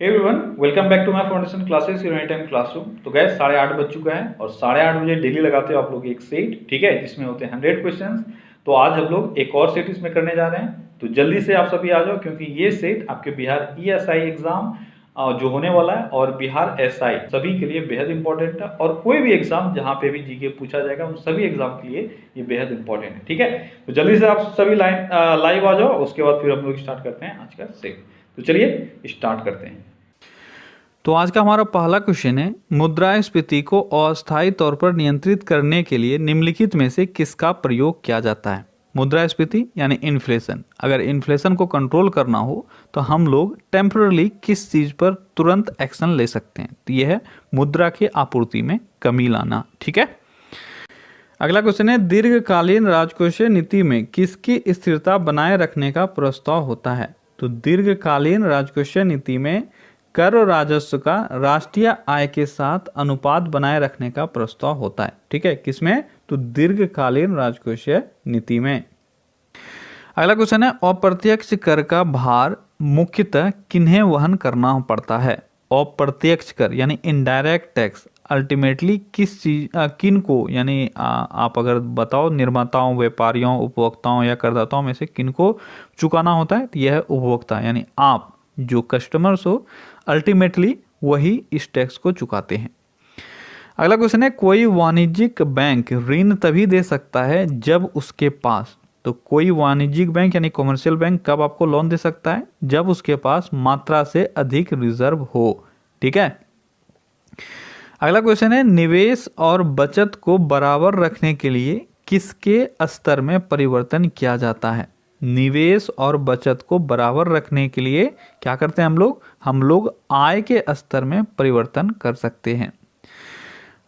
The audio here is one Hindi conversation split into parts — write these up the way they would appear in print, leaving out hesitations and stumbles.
Everyone welcome back to my foundation classes in any time classroom. तो गैस 8:30 बज चुका है और 8:30 बजे डेली लगाते हो आप लोग एक सेट, ठीक है, जिसमें होते हैं 100 क्वेश्चंस। तो आज हम लोग एक और सेट इसमें करने जा रहे हैं, तो जल्दी से आप सभी आ जाओ क्योंकि ये सेट आपके बिहार ईएसआई एग्जाम जो होने वाला है और बिहार एसआई सभी के लिए बेहद इंपॉर्टेंट है, और कोई भी एग्जाम जहाँ पे भी जीके पूछा जाएगा उन सभी एग्जाम के लिए ये बेहद इंपॉर्टेंट है, ठीक है। तो जल्दी से आप सभी लाइव आ जाओ, उसके बाद फिर हम लोग स्टार्ट करते हैं आज का सेट। तो चलिए स्टार्ट करते हैं। तो आज का हमारा पहला क्वेश्चन है, मुद्रास्फीति को अस्थायी तौर पर नियंत्रित करने के लिए निम्नलिखित में से किसका प्रयोग किया जाता है। मुद्रास्फीति यानी इन्फ्लेशन। अगर इन्फ्लेशन को कंट्रोल करना हो तो हम लोग टेम्पररी किस चीज पर तुरंत एक्शन ले सकते हैं, तो यह है मुद्रा की आपूर्ति में कमी लाना, ठीक है। अगला क्वेश्चन है, दीर्घकालीन राजकोषीय नीति में किसकी स्थिरता बनाए रखने का प्रस्ताव होता है। तो दीर्घकालीन राजकोषीय नीति में कर और राजस्व का राष्ट्रीय आय के साथ अनुपात बनाए रखने का प्रस्ताव होता है, ठीक है। किसमें? तो दीर्घकालीन राजकोषीय नीति में। अगला क्वेश्चन है, अप्रत्यक्ष कर का भार मुख्यतः किन्हें वहन करना पड़ता है। अप्रत्यक्ष कर यानी इनडायरेक्ट टैक्स अल्टीमेटली किस चीज किन को, यानी आप अगर बताओ निर्माताओं, व्यापारियों, उपभोक्ताओं या करदाताओं में से किन को चुकाना होता है, तो यह है उपभोक्ता, यानी आप जो कस्टमर्स हो अल्टीमेटली वही इस टैक्स को चुकाते हैं। अगला क्वेश्चन है, कोई वाणिज्यिक बैंक ऋण तभी दे सकता है जब उसके पास। तो कोई वाणिज्यिक बैंक यानी कॉमर्शियल बैंक कब आपको लोन दे सकता है? जब उसके पास मात्रा से अधिक रिजर्व हो, ठीक है। अगला क्वेश्चन है, निवेश और बचत को बराबर रखने के लिए किसके स्तर में परिवर्तन किया जाता है। निवेश और बचत को बराबर रखने के लिए क्या करते हैं हम लोग आय के स्तर में परिवर्तन कर सकते हैं।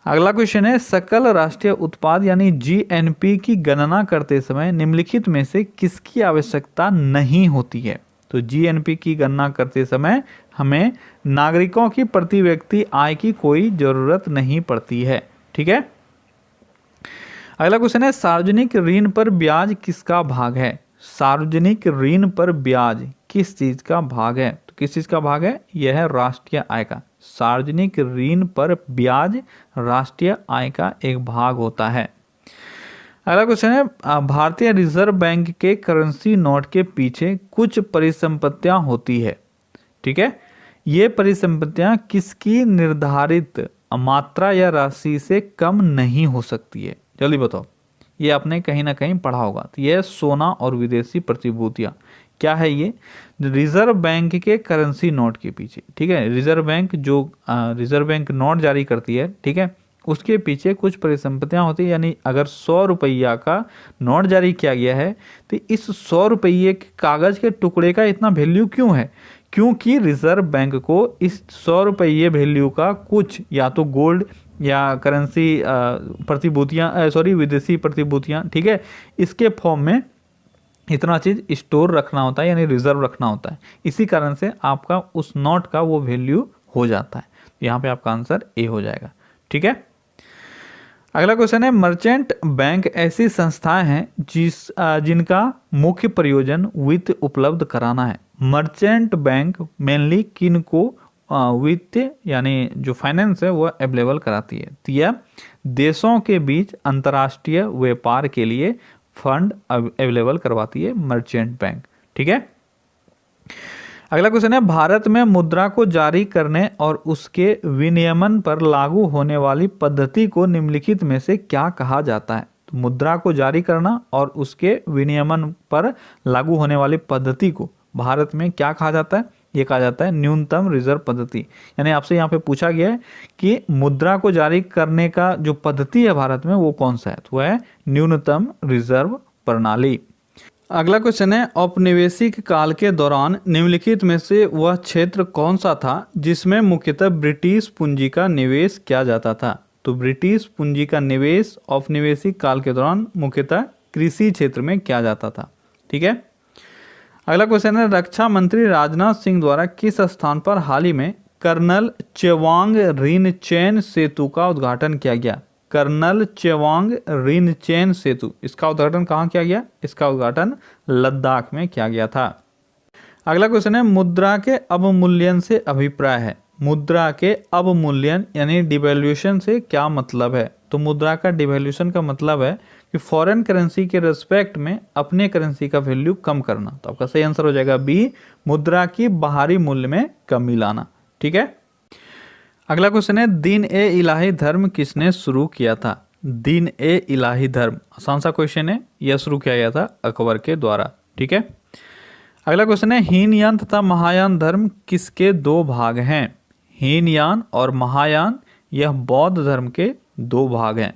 अगला क्वेश्चन है, सकल राष्ट्रीय उत्पाद यानी जीएनपी की गणना करते समय निम्नलिखित में से किसकी आवश्यकता नहीं होती है। तो जीएनपी की गणना करते समय हमें नागरिकों की प्रति व्यक्ति आय की कोई जरूरत नहीं पड़ती है, ठीक है। अगला क्वेश्चन है, सार्वजनिक ऋण पर ब्याज किसका भाग है। सार्वजनिक ऋण पर ब्याज किस चीज का भाग है। तो किस चीज का भाग है? यह है राष्ट्रीय आय का। सार्वजनिक ऋण पर ब्याज राष्ट्रीय आय का एक भाग होता है। अगला क्वेश्चन है, भारतीय रिजर्व बैंक के करेंसी नोट के पीछे कुछ परिसंपत्तियां होती है, ठीक है। ये परिसंपत्तियां किसकी निर्धारित मात्रा या राशि से कम नहीं हो सकती है। जल्दी बताओ, ये आपने कहीं ना कहीं पढ़ा होगा। तो ये सोना और विदेशी प्रतिभूतियां। क्या है ये? रिजर्व बैंक के करेंसी नोट के पीछे, ठीक है। रिजर्व बैंक जो रिजर्व बैंक नोट जारी करती है, ठीक है, उसके पीछे कुछ परिसंपत्तियां होती है। यानी अगर 100 रुपया का नोट जारी किया गया है तो इस 100 रुपये के कागज के टुकड़े का इतना वैल्यू क्यों है? क्योंकि रिजर्व बैंक को इस 100 रुपये वैल्यू का कुछ या तो गोल्ड या करेंसी प्रतिभूतियां, सॉरी विदेशी प्रतिभूतियां, ठीक है, इसके फॉर्म में इतना चीज स्टोर रखना होता है, यानी रिजर्व रखना होता है। इसी कारण से आपका उस नोट का वो वैल्यू हो जाता है। यहाँ पे आपका आंसर ए हो जाएगा, ठीक है। अगला क्वेश्चन है, मर्चेंट बैंक ऐसी संस्थाएं हैं जिनका मुख्य प्रयोजन वित्त उपलब्ध कराना है। मर्चेंट बैंक मेनली किन को वित्त यानी जो फाइनेंस है वो अवेलेबल कराती है। तो यह देशों के बीच अंतर्राष्ट्रीय व्यापार के लिए फंड अवेलेबल करवाती है मर्चेंट बैंक, ठीक है। अगला क्वेश्चन है, भारत में मुद्रा को जारी करने और उसके विनियमन पर लागू होने वाली पद्धति को निम्नलिखित में से क्या कहा जाता है। तो मुद्रा को जारी करना और उसके विनियमन पर लागू होने वाली पद्धति को भारत में क्या कहा जाता है? ये कहा जाता है न्यूनतम रिजर्व पद्धति। यानी आपसे यहाँ पे पूछा गया है कि मुद्रा को जारी करने का जो पद्धति है भारत में वो कौन सा है, तो वह है न्यूनतम रिजर्व प्रणाली। अगला क्वेश्चन है, औपनिवेशिक काल के दौरान निम्नलिखित में से वह क्षेत्र कौन सा था जिसमें मुख्यतः ब्रिटिश पूंजी का निवेश किया जाता था। तो ब्रिटिश पूंजी का निवेश औपनिवेशिक काल के दौरान मुख्यतः कृषि क्षेत्र में किया जाता था, ठीक है। अगला क्वेश्चन है, रक्षा मंत्री राजनाथ सिंह द्वारा किस स्थान पर हाल ही में कर्नल चेवांग रिनचेन सेतु का उद्घाटन किया गया। कर्नल चेवांग रिनचेन सेतु, इसका उद्घाटन कहाँ किया गया? इसका उद्घाटन लद्दाख में किया गया था। अगला क्वेश्चन है मुद्रा के अवमूल्यन से अभिप्राय है। मुद्रा के अवमूल्यन यानी डिवैल्यूएशन से क्या मतलब है? तो मुद्रा का डिवैल्यूएशन का मतलब है कि फॉरेन करेंसी के रिस्पेक्ट में अपने करेंसी का वैल्यू कम करना। तो आपका सही आंसर हो जाएगा बी, मुद्रा की बाहरी मूल्य में कमी लाना। ठीक है। अगला क्वेश्चन है दीन ए इलाही धर्म किसने शुरू किया था? दीन ए इलाही धर्म आसान सा क्वेश्चन है, यह शुरू किया गया था अकबर के द्वारा। ठीक है। अगला क्वेश्चन है हीनयान तथा महायान धर्म किसके दो भाग हैं? हीनयान और महायान यह बौद्ध धर्म के दो भाग हैं।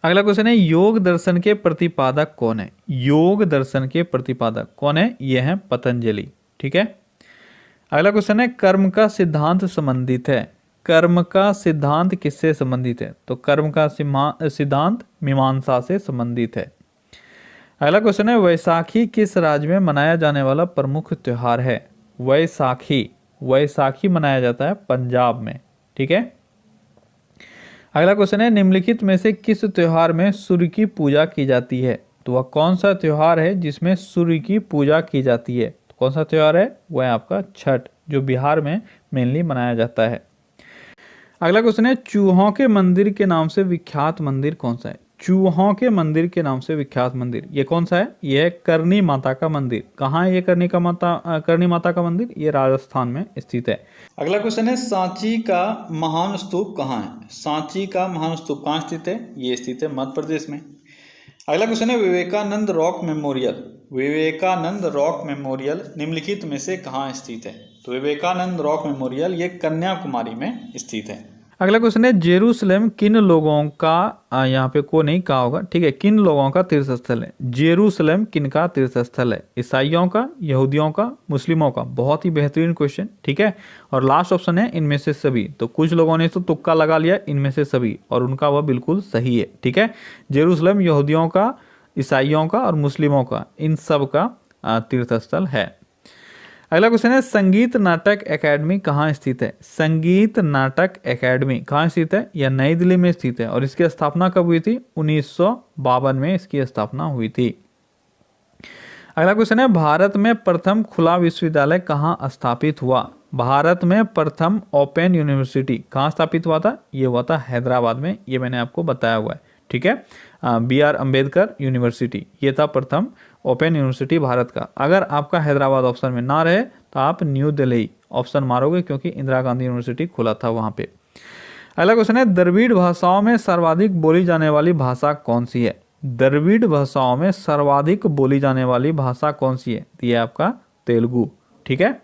अगला क्वेश्चन है योग दर्शन के प्रतिपादक कौन है? योग दर्शन के प्रतिपादक कौन है? यह है पतंजलि। ठीक है। अगला क्वेश्चन है कर्म का सिद्धांत संबंधित है। कर्म का सिद्धांत किससे संबंधित है? तो कर्म का सिद्धांत मीमांसा से संबंधित है। अगला क्वेश्चन है वैसाखी किस राज्य में मनाया जाने वाला प्रमुख त्योहार है? वैसाखी, वैसाखी मनाया जाता है पंजाब में। ठीक है। अगला क्वेश्चन है निम्नलिखित में से किस त्योहार में सूर्य की पूजा की जाती है? तो वह कौन सा त्योहार है जिसमें सूर्य की पूजा की जाती है? तो कौन सा त्योहार है? वह है आपका छठ, जो बिहार में मेनली मनाया जाता है। अगला क्वेश्चन है चूहों के मंदिर के नाम से विख्यात मंदिर कौन सा है? चूहों के मंदिर के नाम से विख्यात मंदिर ये कौन सा है? यह है करनी माता का मंदिर। कहाँ है ये करनी माता का मंदिर? ये राजस्थान में स्थित है। अगला क्वेश्चन है सांची का महान स्तूप कहाँ है? सांची का महान स्तूप कहाँ स्थित है? ये स्थित है मध्य प्रदेश में। अगला क्वेश्चन है Vivekananda Rock Memorial. Vivekananda Rock Memorial निम्नलिखित में से कहाँ स्थित है? तो विवेकानंद रॉक मेमोरियल ये कन्याकुमारी में स्थित है। अगला क्वेश्चन है जेरूसलम किन लोगों का, यहाँ पे को नहीं कहा होगा, ठीक है, किन लोगों का तीर्थ स्थल है? जेरूसलम किन का तीर्थ स्थल है? ईसाइयों का, यहूदियों का, मुस्लिमों का? बहुत ही बेहतरीन क्वेश्चन। ठीक है। और लास्ट ऑप्शन है इनमें से सभी। तो कुछ लोगों ने तो तुक्का लगा लिया इनमें से सभी, और उनका वह बिल्कुल सही है। ठीक है। जेरूसलम यहूदियों का, ईसाइयों का और मुस्लिमों का, इन सब का तीर्थ स्थल है। अगला क्वेश्चन है संगीत नाटक एकेडमी कहाँ स्थित है? संगीत नाटक एकेडमी कहाँ स्थित है? यह नई दिल्ली में स्थित है। और इसकी स्थापना कब हुई थी? 1952 में इसकी स्थापना हुई थी। अगला क्वेश्चन है भारत में प्रथम खुला विश्वविद्यालय कहाँ स्थापित हुआ? भारत में प्रथम ओपन यूनिवर्सिटी कहाँ स्थापित हुआ था? ये हुआ था हैदराबाद में। ये मैंने आपको बताया हुआ है। ठीक है। BR अम्बेडकर यूनिवर्सिटी ये था प्रथम ओपन यूनिवर्सिटी भारत का। अगर आपका हैदराबाद ऑप्शन में ना रहे तो आप न्यू दिल्ली ऑप्शन मारोगे, क्योंकि इंदिरा गांधी यूनिवर्सिटी खुला था वहां पे। अगला क्वेश्चन है द्रविड़ भाषाओं में सर्वाधिक बोली जाने वाली भाषा कौन सी है? द्रविड़ भाषाओं में सर्वाधिक बोली जाने वाली भाषा कौन सी है? ये आपका तेलुगु। ठीक है।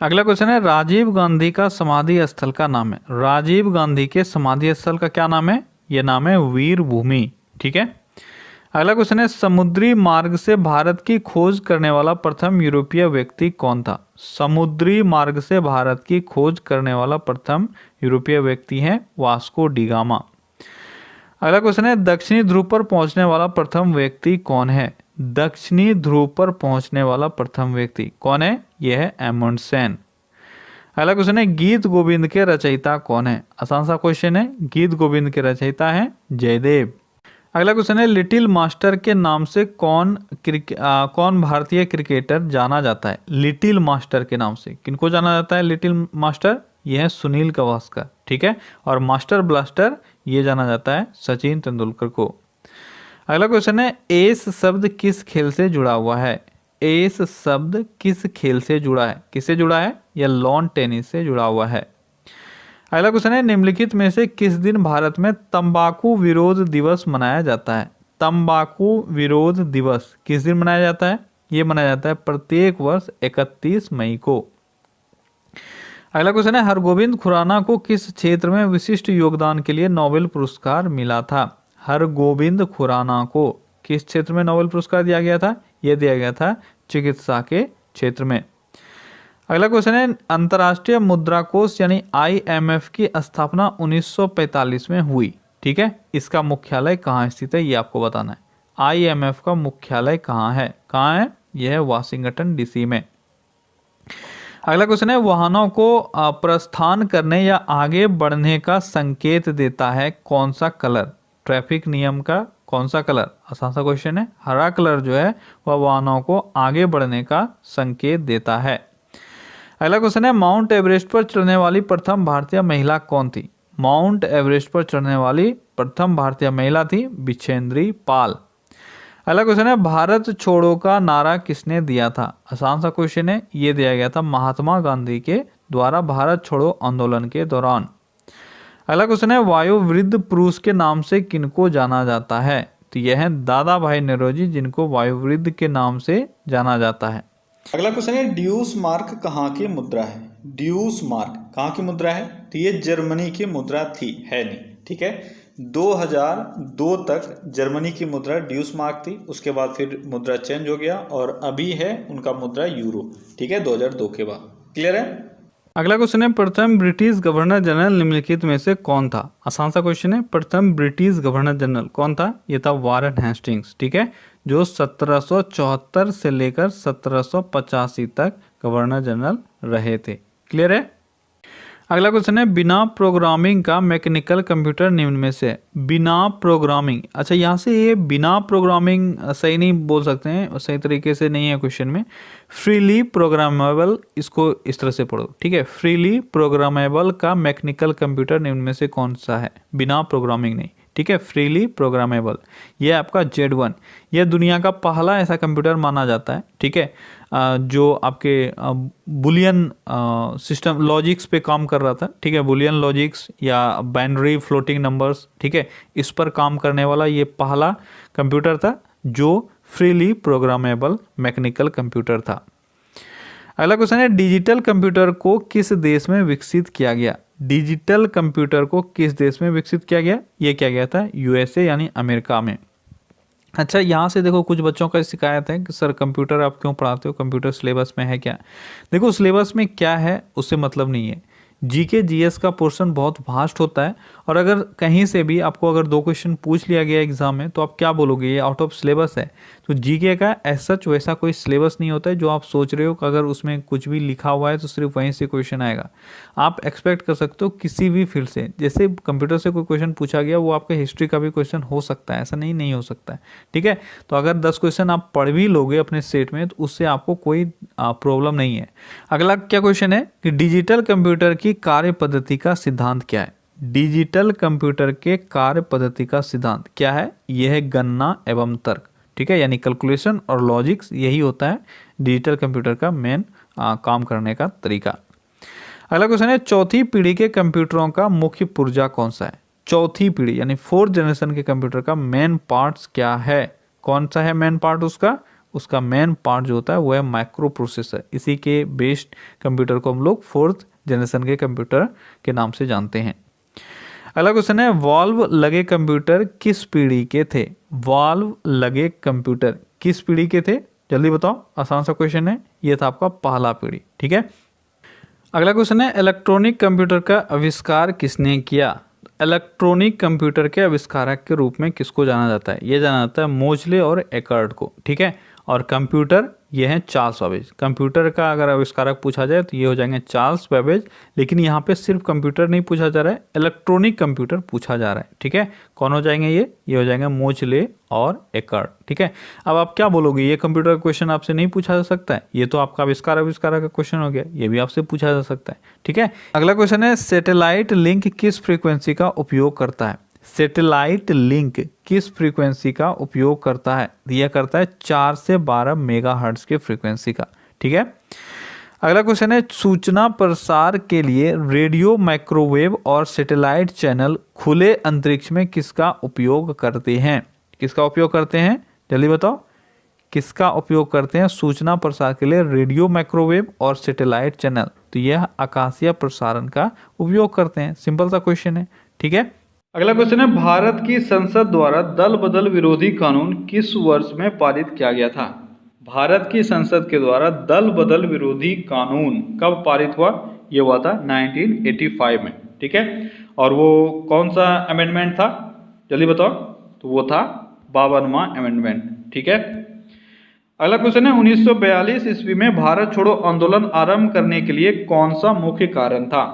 अगला क्वेश्चन है राजीव गांधी का समाधि स्थल का नाम है। राजीव गांधी के समाधि स्थल का क्या नाम है? यह नाम है वीर भूमि। ठीक है। अगला क्वेश्चन है समुद्री मार्ग से भारत की खोज करने वाला प्रथम यूरोपीय व्यक्ति कौन था? समुद्री मार्ग से भारत की खोज करने वाला प्रथम यूरोपीय व्यक्ति है वास्को डी गामा। अगला क्वेश्चन है दक्षिणी ध्रुव पर पहुंचने वाला प्रथम व्यक्ति कौन है? दक्षिणी ध्रुव पर पहुंचने वाला प्रथम व्यक्ति कौन है? यह है एमुंडसेन। अगला क्वेश्चन है गीत गोविंद के रचयिता कौन है? आसान सा क्वेश्चन है। गीत गोविंद के रचयिता है जयदेव। अगला क्वेश्चन है लिटिल मास्टर के नाम से कौन भारतीय क्रिकेटर जाना जाता है? लिटिल मास्टर के नाम से किनको जाना जाता है? लिटिल मास्टर यह है सुनील गावस्कर। ठीक है। और मास्टर ब्लास्टर ये जाना जाता है सचिन तेंदुलकर को। अगला क्वेश्चन है एस शब्द किस खेल से जुड़ा हुआ है? एस शब्द किस खेल से जुड़ा है? किससे जुड़ा है? यह लॉन टेनिस से जुड़ा हुआ है। अगला क्वेश्चन है निम्नलिखित में से किस दिन भारत में तंबाकू विरोध दिवस मनाया जाता है? तंबाकू विरोध दिवस किस दिन मनाया जाता है? ये मनाया जाता है प्रत्येक वर्ष 31 मई को। अगला क्वेश्चन है हरगोविंद खुराना को किस क्षेत्र में विशिष्ट योगदान के लिए नोबेल पुरस्कार मिला था? हरगोविंद खुराना को किस क्षेत्र में नोबेल पुरस्कार दिया गया था? यह दिया गया था चिकित्सा के क्षेत्र में। अगला क्वेश्चन है अंतर्राष्ट्रीय मुद्रा कोष यानी IMF की स्थापना 1945 में हुई। ठीक है। इसका मुख्यालय कहाँ स्थित है? ये आपको बताना है। IMF का मुख्यालय कहाँ है? कहाँ है? यह है वाशिंगटन DC में। अगला क्वेश्चन है वाहनों को प्रस्थान करने या आगे बढ़ने का संकेत देता है कौन सा कलर? ट्रैफिक नियम का कौन सा कलर? आसान सा क्वेश्चन है। हरा कलर जो है वह वाहनों को आगे बढ़ने का संकेत देता है। अगला क्वेश्चन है, माउंट एवरेस्ट पर चढ़ने वाली प्रथम भारतीय महिला कौन थी? माउंट एवरेस्ट पर चढ़ने वाली प्रथम भारतीय महिला थी बिछेंद्री पाल। अगला क्वेश्चन है, भारत छोड़ो का नारा किसने दिया था? आसान सा क्वेश्चन है, ये दिया गया था महात्मा गांधी के द्वारा भारत छोड़ो आंदोलन के दौरान। अगला क्वेश्चन है, वायुवृद्ध पुरुष के नाम से किनको जाना जाता है? तो यह है दादा भाई नौरोजी, जिनको वायुवृद्ध के नाम से जाना जाता है। अगला क्वेश्चन है, ड्यूस मार्क कहाँ की मुद्रा है? ड्यूस मार्क कहाँ की मुद्रा है? तो ये जर्मनी की मुद्रा थी, है नहीं, ठीक है। 2002 तक जर्मनी की मुद्रा ड्यूस मार्क थी, उसके बाद फिर मुद्रा चेंज हो गया और अभी है उनका मुद्रा यूरो, ठीक है, 2002 के बाद। क्लियर है? अगला क्वेश्चन है, प्रथम ब्रिटिश गवर्नर जनरल निम्नलिखित में से कौन था? आसान सा क्वेश्चन है, प्रथम ब्रिटिश गवर्नर जनरल कौन था? ये था वारेन हेस्टिंग्स, ठीक है, जो 1774 से लेकर 1785 तक गवर्नर जनरल रहे थे। क्लियर है? अगला क्वेश्चन है, बिना प्रोग्रामिंग का मैकेनिकल कंप्यूटर निम्न में से? बिना प्रोग्रामिंग, अच्छा यहाँ से ये बिना प्रोग्रामिंग सही नहीं बोल सकते हैं, सही तरीके से नहीं है क्वेश्चन में। फ्रीली प्रोग्रामेबल, इसको इस तरह से पढ़ो, ठीक है। फ्रीली प्रोग्रामेबल का मैकेनिकल कंप्यूटर निम्न में से कौन सा है? बिना प्रोग्रामिंग नहीं, ठीक है, फ्रीली प्रोग्रामेबल। ये आपका Z1, यह दुनिया का पहला ऐसा कंप्यूटर माना जाता है, ठीक है, जो आपके बुलियन सिस्टम लॉजिक्स पे काम कर रहा था, ठीक है, बुलियन लॉजिक्स या बाइनरी फ्लोटिंग नंबर्स, ठीक है, इस पर काम करने वाला ये पहला कंप्यूटर था जो फ्रीली प्रोग्रामेबल मैकेनिकल कंप्यूटर था। अगला क्वेश्चन है, डिजिटल कंप्यूटर को किस देश में विकसित किया गया? डिजिटल कंप्यूटर को किस देश में विकसित किया गया? ये किया गया था USA यानी अमेरिका में। अच्छा, यहाँ से देखो कुछ बच्चों का शिकायत है कि सर कंप्यूटर आप क्यों पढ़ाते हो, कंप्यूटर सिलेबस में है क्या? देखो सिलेबस में क्या है उससे मतलब नहीं है। GK GS का पोर्शन बहुत वास्ट होता है और अगर कहीं से भी आपको अगर 2 क्वेश्चन पूछ लिया गया एग्जाम में तो आप क्या बोलोगे, ये आउट ऑफ सिलेबस है। तो GK का एज सच वैसा कोई सिलेबस नहीं होता है जो आप सोच रहे हो कि अगर उसमें कुछ भी लिखा हुआ है तो सिर्फ वहीं से क्वेश्चन आएगा। आप एक्सपेक्ट कर सकते हो किसी भी फील्ड से, जैसे कंप्यूटर से कोई क्वेश्चन पूछा गया वो आपका हिस्ट्री का भी क्वेश्चन हो सकता है, ऐसा नहीं हो सकता है, ठीक है। तो अगर 10 क्वेश्चन आप पढ़ भी लोगे अपने सेट में तो उससे आपको कोई प्रॉब्लम नहीं है। अगला क्या क्वेश्चन है कि डिजिटल कंप्यूटर की कार्य पद्धति का सिद्धांत क्या है? डिजिटल कंप्यूटर के कार्य पद्धति का सिद्धांत क्या है? यह है गणना एवं तर्क, ठीक है, यानी कैलकुलेशन और लॉजिक्स, यही होता है डिजिटल कंप्यूटर का मेन काम करने का तरीका। अगला क्वेश्चन है, चौथी पीढ़ी के कंप्यूटरों का मुख्य पुर्जा कौन सा है? चौथी पीढ़ी यानी 4th जनरेशन के कंप्यूटर का मेन पार्ट्स क्या है? कौन सा है मेन पार्ट उसका? उसका मेन पार्ट जो होता है वो है माइक्रो प्रोसेसर। इसी के बेस्ड कंप्यूटर को हम लोग 4th जनरेशन के कंप्यूटर के नाम से जानते हैं। अगला क्वेश्चन है, वाल्व लगे कंप्यूटर किस पीढ़ी के थे? वाल्व लगे कंप्यूटर किस पीढ़ी के थे? जल्दी बताओ, आसान सा क्वेश्चन है, ये था आपका पहला पीढ़ी, ठीक है। अगला क्वेश्चन है, इलेक्ट्रॉनिक कंप्यूटर का आविष्कार किसने किया? इलेक्ट्रॉनिक कंप्यूटर के आविष्कारक के रूप में किसको जाना जाता है? ये जाना जाता है मोजले और एकर्ड को, ठीक है। और कंप्यूटर ये है चार्ल्स बेबेज। कंप्यूटर का अगर आविष्कारक पूछा जाए तो ये हो जाएंगे चार्ल्स बेबेज, लेकिन यहाँ पे सिर्फ कंप्यूटर नहीं पूछा जा रहा है, इलेक्ट्रॉनिक कंप्यूटर पूछा जा रहा है, ठीक है। कौन हो जाएंगे ये हो जाएंगे मोजले और एकर्ड, ठीक है। अब आप क्या बोलोगे, ये कंप्यूटर का क्वेश्चन आपसे नहीं पूछा जा सकता है? ये तो आपका आविष्कारक का क्वेश्चन हो गया, ये भी आपसे पूछा जा सकता है, ठीक है। अगला क्वेश्चन है, सैटेलाइट लिंक किस फ्रीक्वेंसी का उपयोग करता है? सैटेलाइट लिंक किस फ्रीक्वेंसी का उपयोग करता है? यह करता है 4 से 12 मेगाहर्ट्ज के फ्रीक्वेंसी का, ठीक है। अगला क्वेश्चन है, सूचना प्रसार के लिए रेडियो, माइक्रोवेव और सैटेलाइट चैनल खुले अंतरिक्ष में किसका उपयोग करते हैं? किसका उपयोग करते हैं? जल्दी बताओ, किसका उपयोग करते हैं सूचना प्रसार के लिए रेडियो, माइक्रोवेव और सैटेलाइट चैनल? तो यह आकाशीय प्रसारण का उपयोग करते हैं। सिंपल सा क्वेश्चन है, ठीक है। अगला क्वेश्चन है, भारत की संसद द्वारा दल बदल विरोधी कानून किस वर्ष में पारित किया गया था? भारत की संसद के द्वारा दल बदल विरोधी कानून कब पारित हुआ? ये हुआ था 1985 में, ठीक है। और वो कौन सा अमेंडमेंट था? जल्दी बताओ। तो वो था 52वां अमेंडमेंट, ठीक है। अगला क्वेश्चन है, 1942 ईस्वी में भारत छोड़ो आंदोलन आरंभ करने के लिए कौन सा मुख्य कारण था?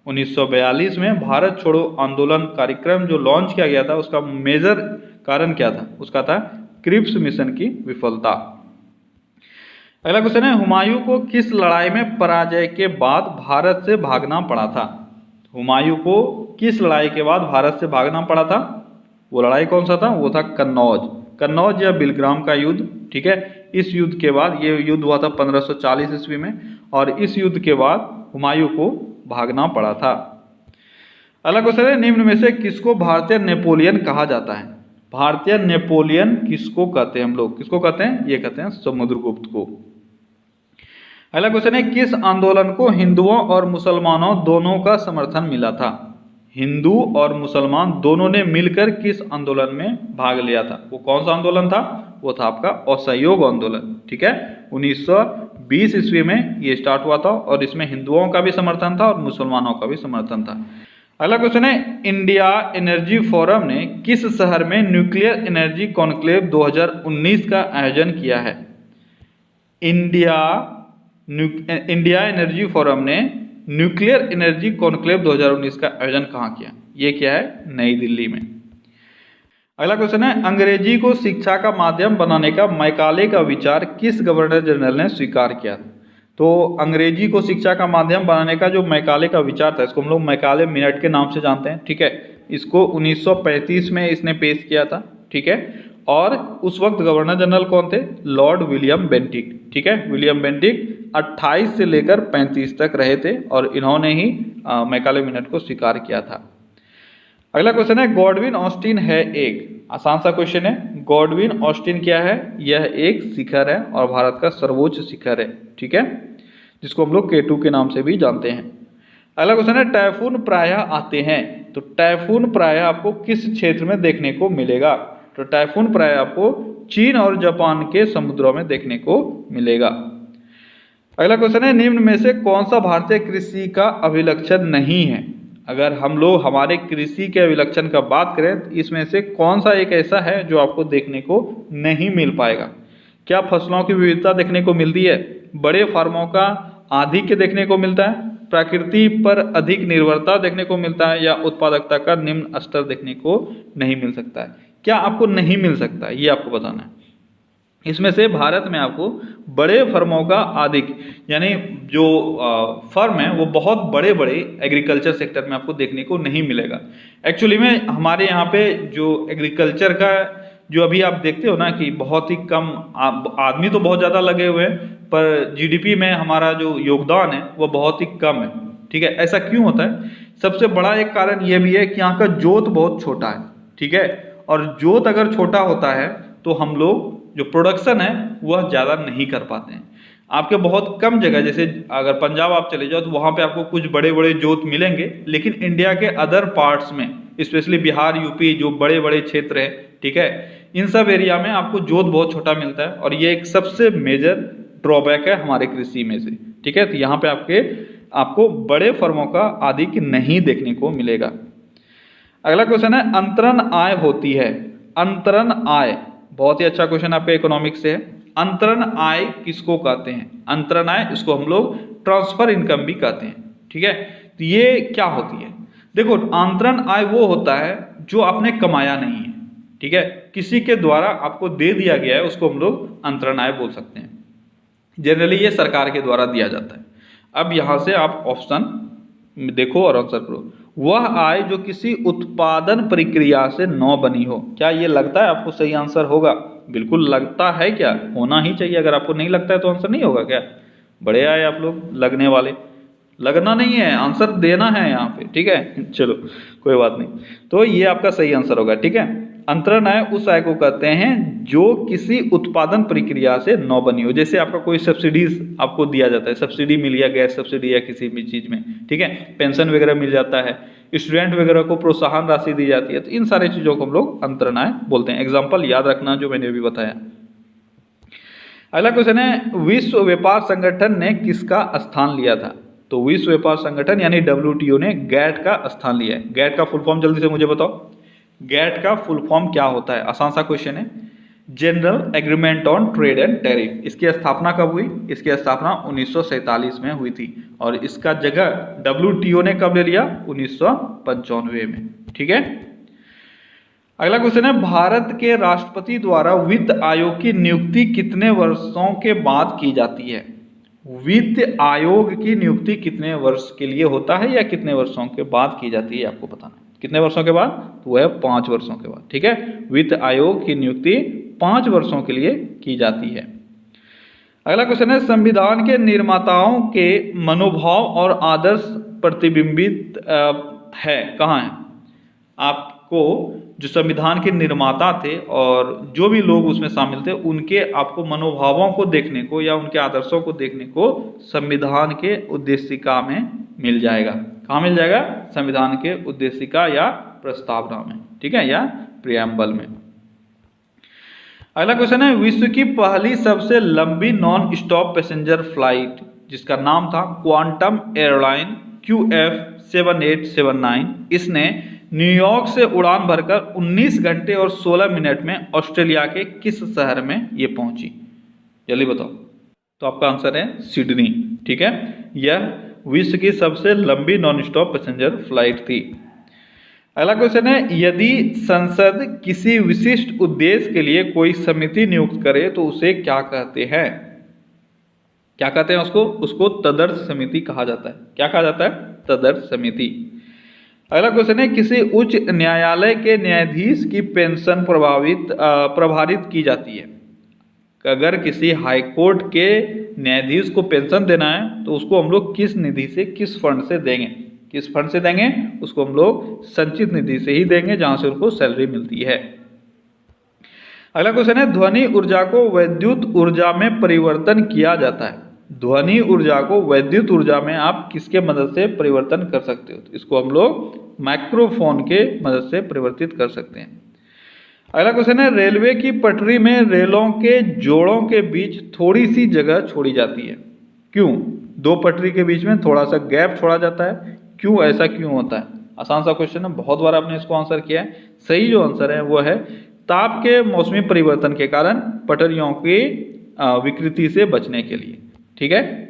1942 में भारत छोड़ो आंदोलन कार्यक्रम जो लॉन्च किया गया था उसका मेजर कारण क्या था? उसका था क्रिप्स मिशन की विफलता। अगला क्वेश्चन है, हुमायूं को किस लड़ाई में पराजय के बाद भारत से भागना पड़ा था? हुमायूं को किस लड़ाई के बाद भारत से भागना पड़ा था? वो लड़ाई कौन सा था? वो था कन्नौज या बिलग्राम का युद्ध। ठीक है, इस युद्ध के बाद, ये युद्ध हुआ था 1540 ईस्वी में, और इस युद्ध के बाद हुमायूं को भागना पड़ा था। अगला क्वेश्चन है, निम्न में से किसको भारतीय नेपोलियन कहा जाता है? भारतीय नेपोलियन किसको कहते हैं हम लोग? किसको कहते हैं? ये कहते हैं समुद्रगुप्त को। अगला क्वेश्चन है, किस आंदोलन को हिंदुओं और मुसलमानों दोनों का समर्थन मिला था? हिंदू और मुसलमान दोनों ने मिलकर किस आंदोलन में भाग लिया था? वो कौन सा आंदोलन था? वो था आपका असहयोग आंदोलन। ठीक है, 1920 ईस्वी में ये स्टार्ट हुआ था, और इसमें हिंदुओं का भी समर्थन था और मुसलमानों का भी समर्थन था। अगला क्वेश्चन है, इंडिया एनर्जी फोरम ने किस शहर में न्यूक्लियर एनर्जी कॉन्क्लेव 2019 का आयोजन किया है? इंडिया एनर्जी फोरम ने न्यूक्लियर एनर्जी कॉन्क्लेव 2019 का आयोजन कहाँ किया? ये क्या है? नई दिल्ली में। अगला क्वेश्चन है, अंग्रेजी को शिक्षा का माध्यम बनाने का मैकाले का विचार किस गवर्नर जनरल ने स्वीकार किया? तो अंग्रेजी को शिक्षा का माध्यम बनाने का जो मैकाले का विचार था, इसको हम लोग मैकाले मिनट के नाम से जानते हैं। ठीक है, इसको 1935 में इसने पेश किया था। ठीक है, और उस वक्त गवर्नर जनरल कौन थे? Lord William Bentinck. ठीक है, विलियम बेंटिक 28 से लेकर 35 तक रहे थे, और इन्होंने ही मैकाले मिनट को स्वीकार किया था। अगला क्वेश्चन है, गॉडविन ऑस्टिन है एक, आसान सा क्वेश्चन है, गॉडविन ऑस्टिन क्या है? यह एक शिखर है और भारत का सर्वोच्च शिखर है। ठीक है, जिसको हम लोग K2 के नाम से भी जानते हैं। अगला क्वेश्चन है, टाइफून प्रायः आते हैं, तो टाइफून प्रायः आपको किस क्षेत्र में देखने को मिलेगा? तो टाइफून प्रायः आपको चीन और जापान के समुद्रों में देखने को मिलेगा। अगला क्वेश्चन है, निम्न में से कौन सा भारतीय कृषि का अभिलक्षण नहीं है? अगर हम लोग हमारे कृषि के अभिलक्षण का बात करें, तो इसमें से कौन सा एक ऐसा है जो आपको देखने को नहीं मिल पाएगा? क्या फसलों की विविधता देखने को मिलती है? बड़े फार्मों का आधिक्य देखने को मिलता है? प्रकृति पर अधिक निर्भरता देखने को मिलता है? या उत्पादकता का निम्न स्तर देखने को नहीं मिल सकता है? क्या आपको नहीं मिल सकता है, ये आपको बताना है। इसमें से भारत में आपको बड़े फर्मों का आधिक्य, यानी जो फर्म है वो बहुत बड़े बड़े एग्रीकल्चर सेक्टर में आपको देखने को नहीं मिलेगा। एक्चुअली में हमारे यहाँ पे जो एग्रीकल्चर का जो अभी आप देखते हो ना कि बहुत ही कम आदमी तो बहुत ज़्यादा लगे हुए हैं, पर जीडीपी में हमारा जो योगदान है वो बहुत ही कम है। ठीक है, ऐसा क्यों होता है? सबसे बड़ा एक कारण ये भी है कि यहाँ का जोत बहुत छोटा है। ठीक है, और जोत अगर छोटा होता है तो हम लोग जो प्रोडक्शन है वह ज़्यादा नहीं कर पाते हैं। आपके बहुत कम जगह, जैसे अगर पंजाब आप चले जाओ तो वहाँ पे आपको कुछ बड़े बड़े जोत मिलेंगे, लेकिन इंडिया के अदर पार्ट्स में, स्पेशली बिहार, यूपी, जो बड़े बड़े क्षेत्र हैं, ठीक है, इन सब एरिया में आपको जोत बहुत छोटा मिलता है, और ये एक सबसे मेजर ड्रॉबैक है हमारे कृषि में से। ठीक है, तो यहाँ पे आपको बड़े फर्मों का आधिक्य नहीं देखने को मिलेगा। अगला क्वेश्चन है, अंतरण आय होती है, अंतरण आय, बहुत ही अच्छा क्वेश्चन आपका इकोनॉमिक्स से है। अंतरण आय किसको कहते हैं? अंतरण आय, इसको हम लोग ट्रांसफर इनकम भी कहते हैं। ठीक है, तो ये क्या होती है? देखो, अंतरण आय वो होता है जो आपने कमाया नहीं है। ठीक है, किसी के द्वारा आपको दे दिया गया है, उसको हम लोग अंतरण आय बोल सकते हैं। जनरली ये सरकार के द्वारा दिया जाता है। अब यहाँ से आप ऑप्शन देखो और आंसर करो। वह आय जो किसी उत्पादन प्रक्रिया से न बनी हो। क्या ये लगता है आपको सही आंसर होगा? बिल्कुल लगता है, क्या होना ही चाहिए। अगर आपको नहीं लगता है तो आंसर नहीं होगा क्या? बड़े आए आप लोग लगने वाले, लगना नहीं है, आंसर देना है यहाँ पे। ठीक है, चलो कोई बात नहीं, तो ये आपका सही आंसर होगा। ठीक है, अंतरण आय उस आय को कहते हैं जो किसी उत्पादन प्रक्रिया से न बनी हो। जैसे आपका कोई सब्सिडीज आपको दिया जाता है, सब्सिडी मिल गया, गैस सब्सिडी या किसी भी चीज में, ठीक है, पेंशन वगैरह मिल जाता है, स्टूडेंट वगैरह को प्रोत्साहन राशि दी जाती है, तो इन सारी चीजों को हम लोग अंतरण आय बोलते हैं। एग्जाम्पल याद रखना जो मैंने अभी बताया। अगला क्वेश्चन है, विश्व व्यापार संगठन ने किसका स्थान लिया था? तो विश्व व्यापार संगठन यानी WTO ने गैट का स्थान लिया है। गैट का फुल फॉर्म जल्दी से मुझे बताओ, गैट का फुल फॉर्म क्या होता है? आसान सा क्वेश्चन है, general agreement on trade and tariff. इसकी स्थापना कब हुई? इसकी स्थापना 1947 में हुई थी, और इसका जगह WTO ने कब ले लिया? 1995 में। ठीक है, अगला क्वेश्चन है, भारत के राष्ट्रपति द्वारा वित्त आयोग की नियुक्ति कितने वर्षों के बाद की जाती है? वित्त आयोग की नियुक्ति कितने वर्ष के लिए होता है या कितने वर्षों के बाद की जाती है, आपको बताना है। कितने वर्षों के बाद? तो वह 5 वर्षों के बाद। ठीक है, वित्त आयोग की नियुक्ति 5 वर्षों के लिए की जाती है। अगला क्वेश्चन है, संविधान के निर्माताओं के मनोभाव और आदर्श प्रतिबिंबित है कहाँ है? आपको जो संविधान के निर्माता थे और जो भी लोग उसमें शामिल थे, उनके आपको मनोभावों को देखने को या उनके आदर्शों को देखने को संविधान के उद्देशिका में मिल जाएगा। कहाँ मिल जाएगा? संविधान के उद्देशिका या प्रस्तावना में, ठीक है, या प्रियम्बल में। अगला क्वेश्चन है, विश्व की पहली सबसे लंबी नॉन स्टॉप पैसेंजर फ्लाइट जिसका नाम था क्वांटम एयरलाइन QF7879, इसने न्यूयॉर्क से उड़ान भरकर 19 घंटे और 16 मिनट में ऑस्ट्रेलिया के किस शहर में ये पहुंची? जल्दी बताओ। तो आपका आंसर है सिडनी। ठीक है, यह विश्व की सबसे लंबी नॉन स्टॉप पैसेंजर फ्लाइट थी। अगला क्वेश्चन है, यदि संसद किसी विशिष्ट उद्देश्य के लिए कोई समिति नियुक्त करे तो उसे क्या कहते हैं? क्या कहते हैं उसको? उसको तदर्थ समिति कहा जाता है। क्या कहा जाता है? तदर्थ समिति। अगला क्वेश्चन है, किसी उच्च न्यायालय के न्यायाधीश की पेंशन प्रभारित की जाती है? अगर किसी हाई कोर्ट के न्यायाधीश को पेंशन देना है तो उसको हम लोग किस निधि से, किस फंड से देंगे? किस फंड से देंगे? उसको हम लोग संचित निधि से ही देंगे, जहां से उनको सैलरी मिलती है। अगला क्वेश्चन है, ध्वनि ऊर्जा को वैद्युत ऊर्जा में परिवर्तन किया जाता है। ध्वनि ऊर्जा को वैद्युत ऊर्जा में आप किसके मदद से परिवर्तन कर सकते हो? तो इसको हम लोग माइक्रोफोन के मदद से परिवर्तित कर सकते हैं। अगला क्वेश्चन है, रेलवे की पटरी में रेलों के जोड़ों के बीच थोड़ी सी जगह छोड़ी जाती है, क्यों? दो पटरी के बीच में थोड़ा सा गैप छोड़ा जाता है, क्यों? ऐसा क्यों होता है? आसान सा क्वेश्चन है, बहुत बार आपने इसको आंसर किया है। सही जो आंसर है वो है ताप के मौसमी परिवर्तन के कारण पटरियों की विकृति से बचने के लिए। ठीक है,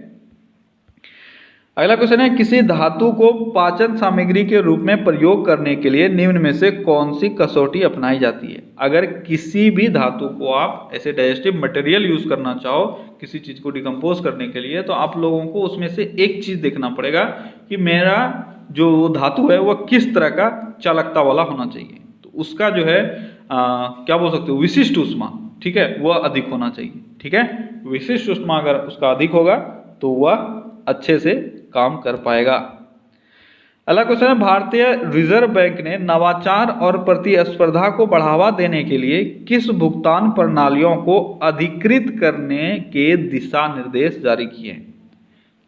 अगला क्वेश्चन है, किसी धातु को पाचन सामग्री के रूप में प्रयोग करने के लिए निम्न में से कौन सी कसौटी अपनाई जाती है? अगर किसी भी धातु को आप ऐसे डाइजेस्टिव मटेरियल यूज करना चाहो किसी चीज को डिकम्पोज करने के लिए, तो आप लोगों को उसमें से एक चीज देखना पड़ेगा कि मेरा जो धातु है वह किस तरह का चालकता वाला होना चाहिए। तो उसका जो है क्या बोल सकते हो, विशिष्ट ऊष्मा, ठीक है, वह अधिक होना चाहिए। ठीक है, विशिष्ट ऊष्मा अगर उसका अधिक होगा तो वह अच्छे से काम कर पाएगा। अगला क्वेश्चन है, भारतीय रिजर्व बैंक ने नवाचार और प्रतिस्पर्धा को बढ़ावा देने के लिए किस भुगतान प्रणालियों को अधिकृत करने के दिशा निर्देश जारी किए हैं?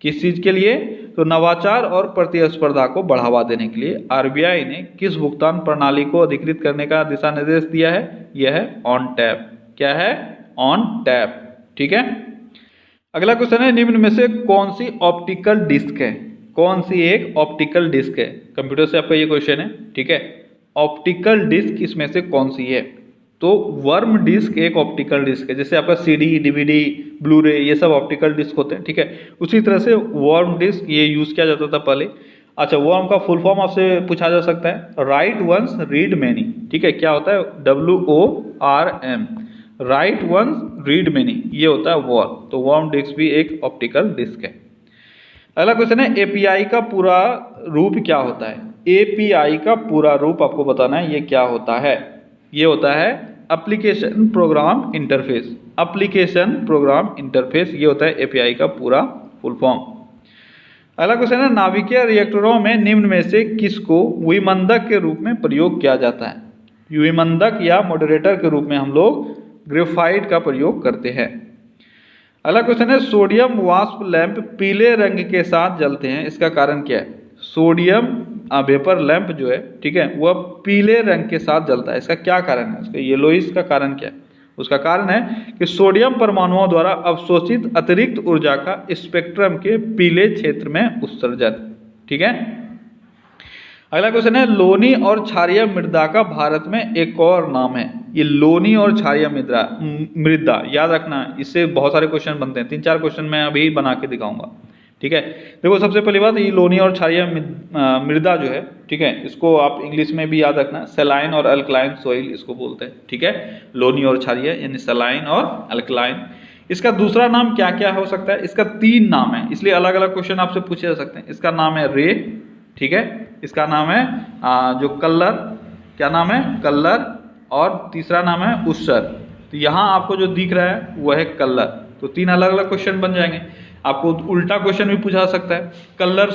किस चीज के लिए? तो नवाचार और प्रतिस्पर्धा को बढ़ावा देने के लिए RBI ने किस भुगतान प्रणाली को अधिकृत करने का दिशा निर्देश दिया है? यह है ऑन टैप। क्या है? On tap. ठीक है, अगला क्वेश्चन है, निम्न में से कौन सी ऑप्टिकल डिस्क है? कौन सी एक ऑप्टिकल डिस्क है? कंप्यूटर से आपका ये क्वेश्चन है। ठीक है, ऑप्टिकल डिस्क इसमें से कौन सी है? तो वर्म डिस्क एक ऑप्टिकल डिस्क है। जैसे आपका CD, DVD, ब्लूरे ये सब ऑप्टिकल डिस्क होते हैं। ठीक है, उसी तरह से वर्म डिस्क ये यूज किया जाता था पहले। अच्छा, वर्म का फुल फॉर्म आपसे पूछा जा सकता है, राइट वंस रीड मैनी। ठीक है, क्या होता है? WORM, write once read many, ये होता है वर्म। तो वर्म डिस्क भी एक ऑप्टिकल डिस्क है। अगला क्वेश्चन है, API का पूरा रूप क्या होता है? API का पूरा रूप आपको बताना है, ये क्या होता है? ये होता है application program interface. Application program interface, ये होता है API का पूरा फुल फॉर्म। अगला क्वेश्चन है, नाभिकीय रिएक्टरों में निम्न में से किसको विमंदक के रूप में प्रयोग किया जाता है? विमंदक या मॉडरेटर के रूप में हम लोग ग्रेफाइट का प्रयोग करते हैं। अगला क्वेश्चन है, सोडियम वाष्प लैंप पीले रंग के साथ जलते हैं, इसका कारण क्या है? सोडियम वेपर लैंप जो है, ठीक है, वह पीले रंग के साथ जलता है, इसका क्या कारण है? उसका येलोइश का कारण क्या है? उसका कारण है कि सोडियम परमाणुओं द्वारा अवशोषित अतिरिक्त ऊर्जा का स्पेक्ट्रम के पीले क्षेत्र में उत्सर्जन। ठीक है, अगला क्वेश्चन है, लोनी और क्षारीय मृदा का भारत में एक और नाम है। ये लोनी और क्षारीय मृदा याद रखना, इससे बहुत सारे क्वेश्चन बनते हैं। 3-4 क्वेश्चन मैं अभी बना के दिखाऊंगा। ठीक है। देखो सबसे पहली बात, ये लोनी और क्षारीय मृदा जो है, ठीक है, इसको आप इंग्लिश में भी याद रखना, सेलाइन और अल्कलाइन सॉइल इसको बोलते हैं, ठीक है। लोनी और क्षारीय यानी सेलाइन और अल्कलाइन। इसका दूसरा नाम क्या क्या हो सकता है? इसका 3 नाम है, इसलिए अलग अलग क्वेश्चन आपसे पूछे जा सकते हैं। इसका नाम है रे, ठीक है, इसका नाम है जो कल्लर, क्या नाम है? कल्लर, और तीसरा नाम है उस्सर। तो यहाँ आपको जो दिख रहा है वह है कल्लर। तो 3 अलग अलग क्वेश्चन बन जाएंगे। आपको उल्टा क्वेश्चन भी पूछा सकता है, कल्लर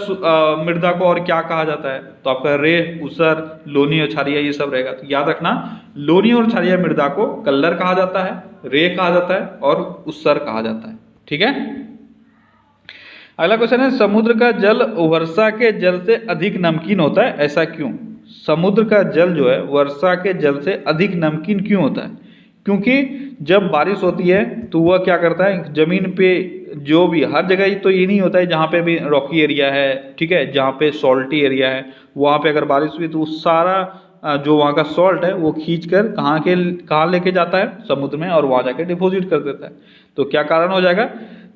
मृदा को और क्या कहा जाता है? तो आपका रे, उस्सर, लोनी और क्षारीय ये सब रहेगा। तो याद रखना, लोनी और क्षारीय मृदा को कल्लर कहा जाता है, रे कहा जाता है और उस्सर कहा जाता है, ठीक है। अगला क्वेश्चन है, समुद्र का जल वर्षा के जल से अधिक नमकीन होता है, ऐसा क्यों? समुद्र का जल जो है वर्षा के जल से अधिक नमकीन क्यों होता है? क्योंकि जब बारिश होती है तो वह क्या करता है, जमीन पे जो भी, हर जगह तो ये नहीं होता है, जहाँ पे भी रॉकी एरिया है, ठीक है, जहाँ पे सॉल्टी एरिया है, वहाँ पे अगर बारिश हुई तो वो सारा जो वहाँ का सॉल्ट है वो खींच कर कहाँ लेके जाता है? समुद्र में, और वहाँ जाके डिपोजिट कर देता है। तो क्या कारण हो जाएगा?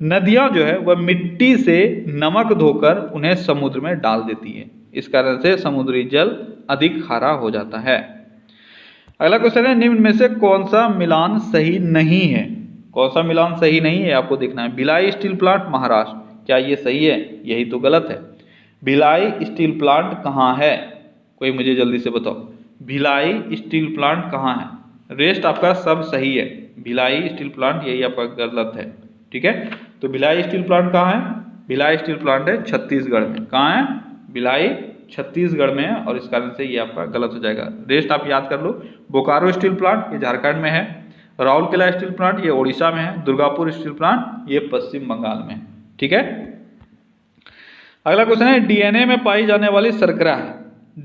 नदियाँ जो है वह मिट्टी से नमक धोकर उन्हें समुद्र में डाल देती है, इस कारण से समुद्री जल अधिक खारा हो जाता है। अगला क्वेश्चन है, निम्न में से कौन सा मिलान सही नहीं है? कौन सा मिलान सही नहीं है आपको देखना है। भिलाई स्टील प्लांट महाराष्ट्र, क्या ये सही है? यही तो गलत है। भिलाई स्टील प्लांट कहाँ है? कोई मुझे जल्दी से बताओ, भिलाई स्टील प्लांट कहाँ है? रेस्ट आपका सब सही है, भिलाई स्टील प्लांट यही आपका गलत है, ठीक है। तो भिलाई स्टील प्लांट कहाँ है? भिलाई स्टील प्लांट है छत्तीसगढ़ में। कहाँ है? भिलाई छत्तीसगढ़ में है, और इस कारण से ये आपका गलत हो जाएगा। रेस्ट आप याद कर लो, बोकारो स्टील प्लांट ये झारखंड में है, राउरकेला स्टील प्लांट ये ओडिशा में है, दुर्गापुर स्टील प्लांट ये पश्चिम बंगाल में है, ठीक है। अगला क्वेश्चन है, डीएनए में पाई जाने वाली शर्करा है,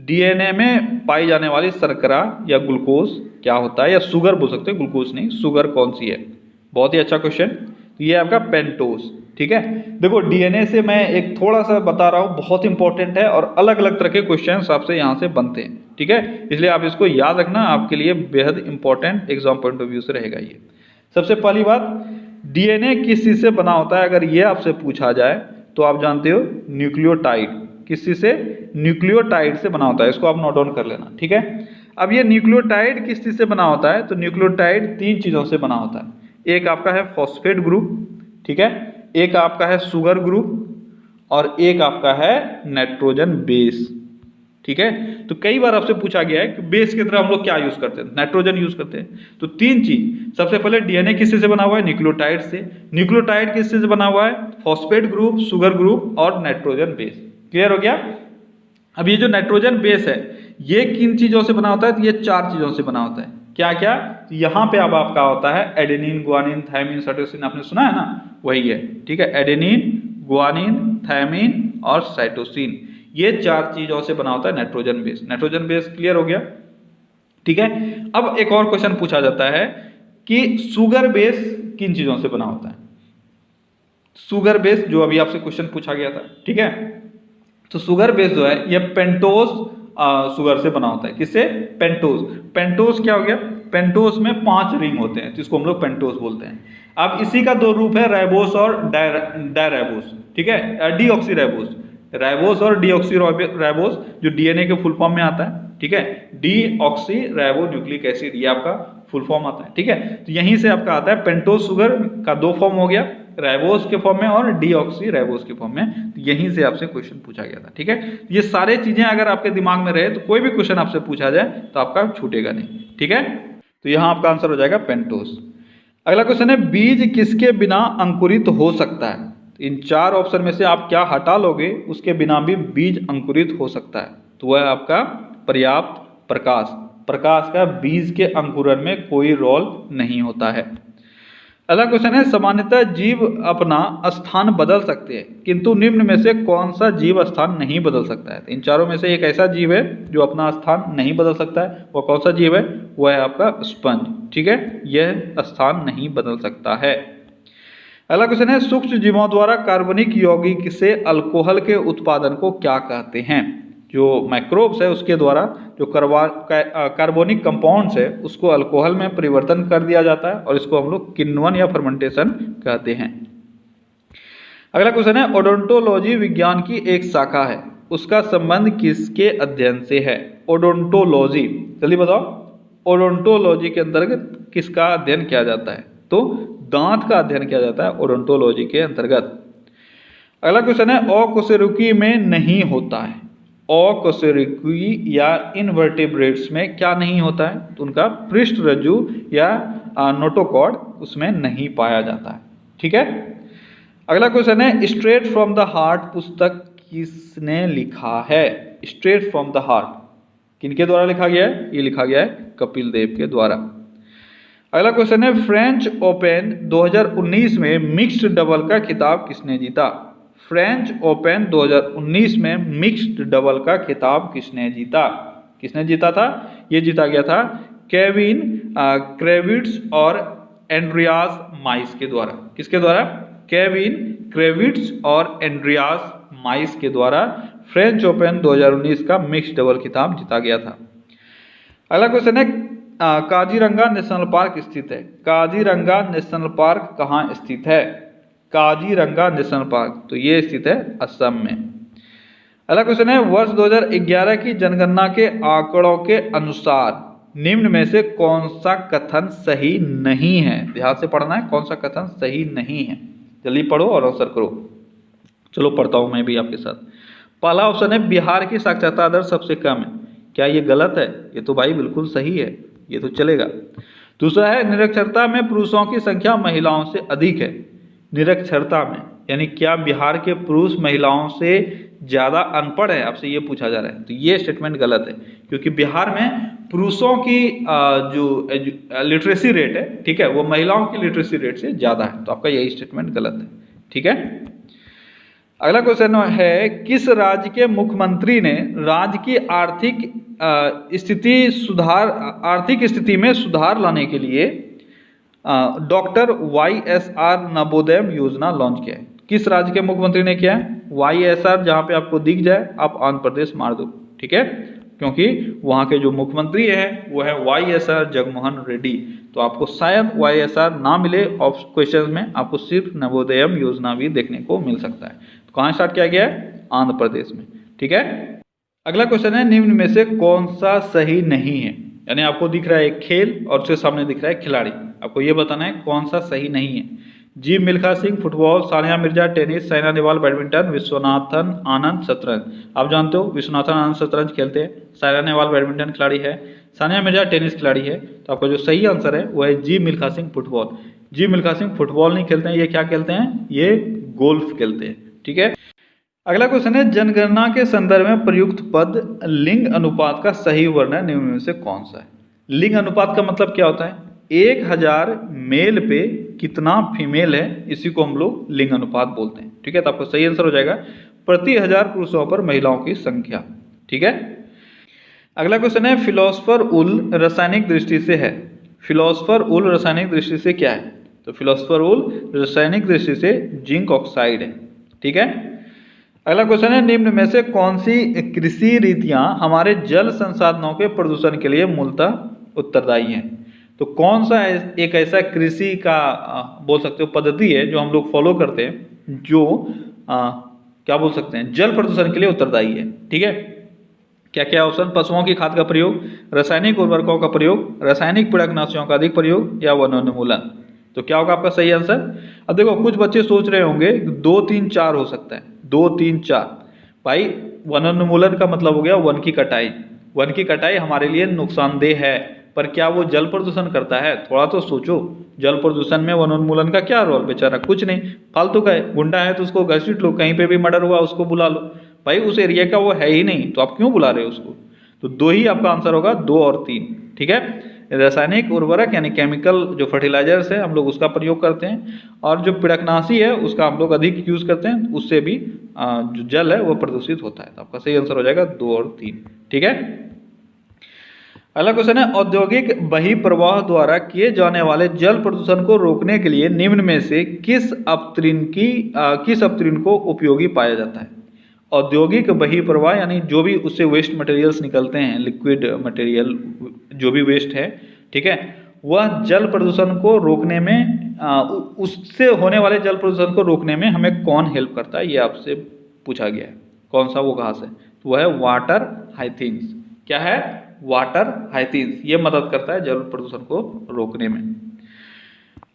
डीएनए में पाई जाने वाली शर्करा या ग्लूकोज क्या होता है? या शुगर बोल सकते हैं, ग्लूकोज नहीं, शुगर कौन सी है? बहुत ही अच्छा क्वेश्चन। ये आपका पेंटोज, ठीक है। देखो डीएनए से मैं एक थोड़ा सा बता रहा हूँ, बहुत इंपॉर्टेंट है, और अलग अलग तरह के क्वेश्चन आपसे यहाँ से बनते हैं, ठीक है, इसलिए आप इसको याद रखना, आपके लिए बेहद important exam point of view से रहेगा ये। सबसे पहली बात, डीएनए किस चीज से बना होता है? अगर ये आपसे पूछा जाए तो आप जानते हो न्यूक्लियोटाइड, किस चीज से? न्यूक्लियोटाइड से बना होता है, इसको आप नोट डाउन कर लेना, ठीक है। अब ये न्यूक्लियोटाइड किस चीज से बना होता है? तो न्यूक्लियोटाइड 3 चीजों से बना होता है। एक आपका है फॉस्फेट ग्रुप, ठीक है, एक आपका है शुगर ग्रुप, और एक आपका है नाइट्रोजन बेस, ठीक है। तो कई बार आपसे पूछा गया है कि बेस की तरह हम लोग क्या यूज करते हैं? नाइट्रोजन यूज करते हैं। तो 3 चीज, सबसे पहले डीएनए किससे से बना हुआ है? न्यूक्लियोटाइड से। न्यूक्लियोटाइड किससे से बना हुआ है? फॉस्फेट ग्रुप, शुगर ग्रुप और नाइट्रोजन बेस। क्लियर हो गया? अब ये जो नाइट्रोजन बेस है ये किन चीजों से बना होता है? तो ये 4 चीजों से बना होता है। क्या क्या? तो यहाँ पे अब आपका होता है एडेनिन, गुआनिन, थायमिन, साइटोसिन, आपने सुना है ना, वही है, ठीक है। एडेनिन, गुआनिन, थायमिन और साइटोसिन, ये 4 चीजों से बना होता है nitrogen base. Nitrogen base clear हो गया, ठीक है। अब एक और क्वेश्चन पूछा जाता है कि शुगर बेस किन चीजों से बना होता है? शुगर बेस जो अभी आपसे क्वेश्चन पूछा गया था, ठीक है। तो शुगर बेस जो है ये पेंटोज शुगर से बना होता है। किससे? पेंटोज। पेंटोज क्या हो गया? पेंटोज में 5 रिंग होते हैं, जिसको हम लोग पेंटोज बोलते हैं। अब इसी का 2 रूप है, राइबोस और डायराइबोस, ठीक है, डीऑक्सीराइबोस। राइबोस और डीऑक्सीराइबोस जो डीएनए के फुल फॉर्म में आता है, ठीक है, डीऑक्सीराइबो न्यूक्लिक एसिड, ये आपका फुल फॉर्म आता है, ठीक है। तो यहीं से आपका आता है पेंटोज शुगर का 2 फॉर्म हो गया, राइबोस के फॉर्म में और डीऑक्सीराइबोस के फॉर्म में। तो यहीं से आपसे क्वेश्चन पूछा गया था, ठीक है। ये सारे चीजें अगर आपके दिमाग में रहे तो कोई भी क्वेश्चन आपसे पूछा जाए तो आपका छूटेगा नहीं, ठीक है। तो यहाँ आपका आंसर हो जाएगा पेंटोज। अगला क्वेश्चन है, बीज किसके बिना अंकुरित हो सकता है? इन 4 ऑप्शन में से आप क्या हटा लोगे, उसके बिना भी बीज अंकुरित हो सकता है। तो वह है आपका पर्याप्त प्रकाश। प्रकाश का बीज के अंकुरण में कोई रोल नहीं होता है। अगला क्वेश्चन है, सामान्यतः जीव अपना स्थान बदल सकते हैं, किंतु निम्न में से कौन सा जीव स्थान नहीं बदल सकता है? इन चारों में से एक ऐसा जीव है जो अपना स्थान नहीं बदल सकता है। वह कौन सा जीव है? वह है आपका स्पंज, ठीक है, यह स्थान नहीं बदल सकता है। अगला क्वेश्चन है, सूक्ष्म जीवों द्वारा कार्बनिक यौगिक से अल्कोहल के उत्पादन को क्या कहते हैं? जो माइक्रोब्स है उसके द्वारा जो कार्बोनिक कंपाउंड्स है उसको अल्कोहल में परिवर्तन कर दिया जाता है, और इसको हम लोग किण्वन या फर्मेंटेशन कहते हैं। अगला क्वेश्चन है, ओडोंटोलॉजी विज्ञान की एक शाखा है, उसका संबंध किसके अध्ययन से है? ओडोंटोलॉजी, जल्दी बताओ, ओडोंटोलॉजी के अंतर्गत किसका अध्ययन किया जाता है? तो दांत का अध्ययन किया जाता है ओडोंटोलॉजी के अंतर्गत। अगला क्वेश्चन है, ओकशेरुकी में नहीं होता है। ओकशेरुकी या इनवर्टेब्रेट्स में क्या नहीं होता है? तो उनका पृष्ठ रज्जु या नोटोकॉर्ड उसमें नहीं पाया जाता है। ठीक है। अगला क्वेश्चन है, स्ट्रेट फ्रॉम द हार्ट पुस्तक किसने लिखा है? स्ट्रेट फ्रॉम द हार्ट किनके द्वारा लिखा गया है? ये लिखा गया है कपिल देव के द्वारा। अगला क्वेश्चन है, फ्रेंच ओपन 2019 में मिक्स्ड डबल का खिताब किसने जीता? फ्रेंच ओपन 2019 में मिक्स्ड डबल का खिताब किसने जीता? किसने जीता था? ये जीता गया था केविन क्रेविट्स और एंड्रियास माइस के द्वारा। किसके द्वारा? केविन क्रेविट्स और एंड्रियास माइस के द्वारा फ्रेंच ओपन 2019 का मिक्स्ड डबल खिताब जीता गया था। अगला क्वेश्चन है, काजीरंगा नेशनल पार्क स्थित है। काजीरंगा नेशनल पार्क कहाँ स्थित है? काजीरंगा नेशनल पार्क, तो ये स्थित है असम में। अगला क्वेश्चन है, वर्ष 2011 की जनगणना के आंकड़ों के अनुसार निम्न में से कौन सा कथन सही नहीं है? ध्यान से पढ़ना है, कौन सा कथन सही नहीं है। जल्दी पढ़ो और आंसर करो। चलो पढ़ता हूं मैं भी आपके साथ। पहला ऑप्शन है, बिहार की साक्षरता दर सबसे कम है। क्या ये गलत है? ये तो भाई बिल्कुल सही है, ये तो चलेगा। दूसरा है, निरक्षरता में पुरुषों की संख्या महिलाओं से अधिक है। निरक्षरता में यानी क्या बिहार के पुरुष महिलाओं से ज्यादा अनपढ़ है? आपसे ये पूछा जा रहा है, तो ये स्टेटमेंट गलत है, क्योंकि बिहार में पुरुषों की जो लिटरेसी रेट है, ठीक है, वो महिलाओं की लिटरेसी रेट से ज्यादा है। तो आपका यही स्टेटमेंट गलत है। ठीक है। अगला क्वेश्चन है, किस राज्य के मुख्यमंत्री ने राज्य की आर्थिक स्थिति में सुधार लाने के लिए डॉक्टर YSR नवोदय योजना लॉन्च किया है? किस राज्य के मुख्यमंत्री ने किया है? YSR, जहां पे आपको दिख जाए आप आंध्र प्रदेश मार दो। ठीक है, क्योंकि वहां के जो मुख्यमंत्री हैं वो है YSR जगनमोहन रेड्डी। तो आपको शायद YSR ना मिले क्वेश्चन में, आपको सिर्फ नवोदयम योजना भी देखने को मिल सकता है। तो कहाँ स्टार्ट किया गया है? आंध्र प्रदेश में। ठीक है। अगला क्वेश्चन है, निम्न में से कौन सा सही नहीं है? यानी आपको दिख रहा है एक खेल और उसके सामने दिख रहा है खिलाड़ी, आपको ये बताना है कौन सा सही नहीं है। जी Milkha Singh football, Sania Mirza tennis, Saina Nehwal badminton, Viswanathan Anand शतरंज। आप जानते हो विश्वनाथन आनंद शतरंज खेलते हैं, साइना नेहवाल बैडमिंटन खिलाड़ी है, सानिया मिर्जा टेनिस खिलाड़ी है। तो आपका जो सही आंसर है वो है जी मिल्खा सिंह फुटबॉल। जी मिल्खा सिंह फुटबॉल नहीं खेलते हैं, ये क्या खेलते हैं? ये गोल्फ खेलते हैं। ठीक है। अगला क्वेश्चन है, जनगणना के संदर्भ में प्रयुक्त पद लिंग अनुपात का सही वर्णन निम्न में से कौन सा है? लिंग अनुपात का मतलब क्या होता है? 1000 मेल पे कितना फीमेल है, इसी को हम लोग लिंग अनुपात बोलते हैं। ठीक है। तो आपका सही आंसर हो जाएगा प्रति 1000 पुरुषों पर महिलाओं की संख्या। ठीक है। अगला क्वेश्चन है, फिलोसफर उल रासायनिक दृष्टि से है। फिलोसफर उल रासायनिक दृष्टि से क्या है? तो फिलोसफर उल रासायनिक दृष्टि से जिंक ऑक्साइड है। ठीक है। अगला क्वेश्चन है, निम्न में से कौन सी कृषि रीतियां हमारे जल संसाधनों के प्रदूषण के लिए मूलतः उत्तरदायी हैं? तो कौन सा एक ऐसा कृषि का बोल सकते हो पद्धति है जो हम लोग फॉलो करते हैं, जो क्या बोल सकते हैं, जल प्रदूषण के लिए उत्तरदायी है? ठीक है। क्या क्या ऑप्शन? पशुओं की खाद का प्रयोग, रासायनिक उर्वरकों का प्रयोग, रासायनिक पीड़कनाशियों का अधिक प्रयोग, या वनोन्मूलन। तो क्या होगा आपका सही आंसर? अब देखो कुछ बच्चे सोच रहे होंगे 2, 3, 4 हो सकता है। 2, 3, 4 भाई, वनोन्मूलन का मतलब हो गया वन की कटाई। वन की कटाई हमारे लिए नुकसानदेह है, पर क्या वो जल प्रदूषण करता है? थोड़ा तो सोचो। जल प्रदूषण में वनोन्मूलन का क्या रोल? बेचारा कुछ नहीं, फालतू का है। गुंडा है तो उसको घसीट लो, कहीं पे भी मर्डर हुआ उसको बुला लो। भाई उस एरिया का वो है ही नहीं, तो आप क्यों बुला रहे हो उसको? तो 2 ही आपका आंसर होगा, 2 और 3। ठीक है। रासायनिक उर्वरक यानी केमिकल जो फर्टिलाइजर्स है हम लोग उसका प्रयोग करते हैं, और जो पीड़कनाशी है उसका हम लोग अधिक यूज करते हैं, उससे भी जो जल है वो प्रदूषित होता है। तो आपका सही आंसर हो जाएगा 2 और 3। ठीक है। अगला क्वेश्चन है, औद्योगिक बहिर्प्रवाह द्वारा किए जाने वाले जल प्रदूषण को रोकने के लिए निम्न में से किस अपतृण को उपयोगी पाया जाता है? औद्योगिक बहिर्प्रवाह यानी जो भी उससे वेस्ट मटेरियल्स निकलते हैं, लिक्विड मटेरियल जो भी वेस्ट है, ठीक है, वह जल प्रदूषण को रोकने में उससे होने वाले जल प्रदूषण को रोकने में हमें कौन हेल्प करता है, ये आपसे पूछा गया है। कौन सा वो घास है, तो वह है वाटर हाइथिन्स। क्या है, वाटर हाइथिन्स, ये मदद करता है जल प्रदूषण को रोकने में।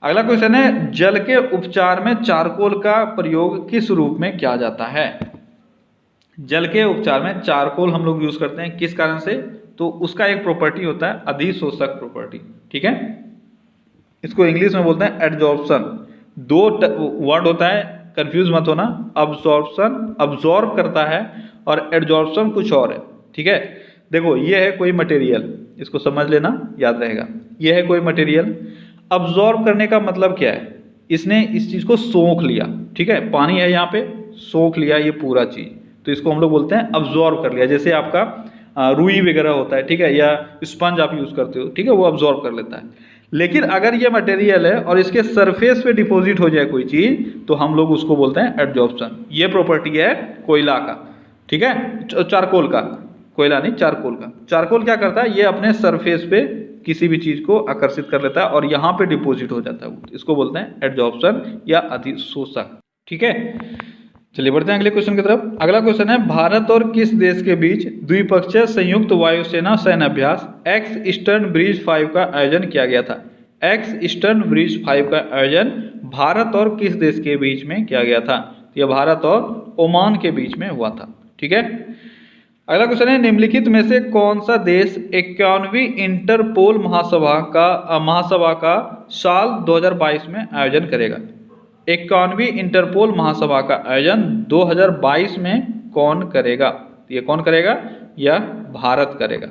अगला क्वेश्चन है, जल के उपचार में चारकोल का प्रयोग किस रूप में किया जाता है। जल के उपचार में चारकोल हम लोग यूज करते हैं किस कारण से, तो उसका एक प्रॉपर्टी होता है अधिशोषक प्रॉपर्टी, ठीक है। इसको इंग्लिश में बोलते हैं एडजॉर्प्शन। दो वर्ड होता है, कंफ्यूज मत होना। अब्जॉर्प्शन अब्जॉर्ब करता है और एडजॉर्प्शन कुछ और है, ठीक है। देखो ये है कोई मटेरियल, इसको समझ लेना, याद रहेगा। ये है कोई मटेरियल, अब्जॉर्ब करने का मतलब क्या है, इसने इस चीज को सोख लिया, ठीक है। पानी है यहाँ पे, सोख लिया ये पूरा चीज, तो इसको हम लोग बोलते हैं अब्जॉर्ब कर लिया। जैसे आपका रुई वगैरह होता है, ठीक है, या स्पंज आप यूज करते हो, ठीक है, वो अब्जॉर्ब कर लेता है। लेकिन अगर ये मटेरियल है और इसके सरफेस पे डिपॉजिट हो जाए कोई चीज, तो हम लोग उसको बोलते हैं एडजॉर्प्शन। ये प्रॉपर्टी है कोयला का, ठीक है, चारकोल का, कोयला नहीं चारकोल का। चारकोल क्या करता है, ये अपने सरफेस पे किसी भी चीज को आकर्षित कर लेता है और यहाँ पे डिपॉजिट हो जाता है, इसको बोलते हैं एडजॉर्प्शन या अधिशोषक, ठीक है। चलिए बढ़ते हैं अगले क्वेश्चन की तरफ। अगला क्वेश्चन है, भारत और किस देश के बीच द्विपक्षीय संयुक्त वायुसेना सैन्य अभ्यास एक्स ईस्टर्न ब्रिज 5 का आयोजन किया गया था। एक्स ईस्टर्न ब्रिज 5 का आयोजन भारत और किस देश के बीच में किया गया था, यह भारत और ओमान के बीच में हुआ था, ठीक है। अगला क्वेश्चन है, निम्नलिखित में से कौन सा देश 51वीं इंटरपोल महासभा का साल 2022 में आयोजन करेगा। 51वीं इंटरपोल महासभा का आयोजन 2022 में कौन करेगा, ये कौन करेगा, यह भारत करेगा।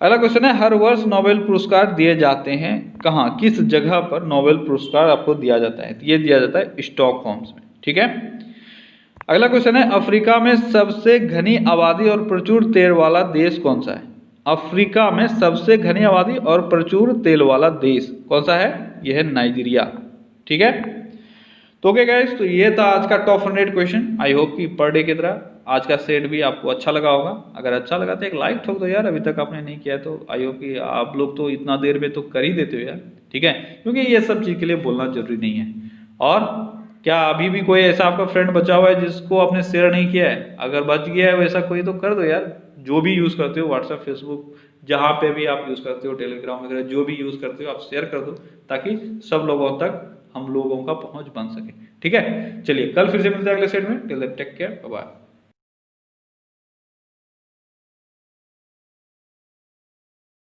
अगला क्वेश्चन है, हर वर्ष नोबेल पुरस्कार दिए जाते हैं कहाँ, किस जगह पर नोबेल पुरस्कार आपको दिया जाता है, ये दिया जाता है स्टॉकहोम में, ठीक है। अगला क्वेश्चन है, अफ्रीका में सबसे घनी आबादी और प्रचुर तेल वाला देश कौन सा है। अफ्रीका में सबसे घनी आबादी और प्रचुर तेल वाला देश कौन सा है, यह है नाइजीरिया, ठीक है। तो ओके गाइस, तो ये था आज का टॉप 100 क्वेश्चन। आई होप कि पर डे की तरह आज का सेट भी आपको अच्छा लगा होगा। अगर अच्छा लगा तो एक लाइक ठोक दो यार, अभी तक आपने नहीं किया तो। आई होप कि आप लोग तो इतना देर में तो कर ही देते हो यार, ठीक है, क्योंकि ये सब चीज के लिए बोलना जरूरी नहीं है। और क्या अभी भी कोई ऐसा आपका फ्रेंड बचा हुआ है जिसको आपने शेयर नहीं किया है, अगर बच गया है वैसा कोई तो कर दो यार। जो भी यूज करते हो, व्हाट्सएप, फेसबुक, जहाँ पे भी आप यूज करते हो, टेलीग्राम वगैरह जो भी यूज करते हो, आप शेयर कर दो ताकि सब लोगों तक हम लोगों का पहुंच बन सके, ठीक है। चलिए कल फिर से मिलते हैं अगले सेट में। Till then take care, bye bye.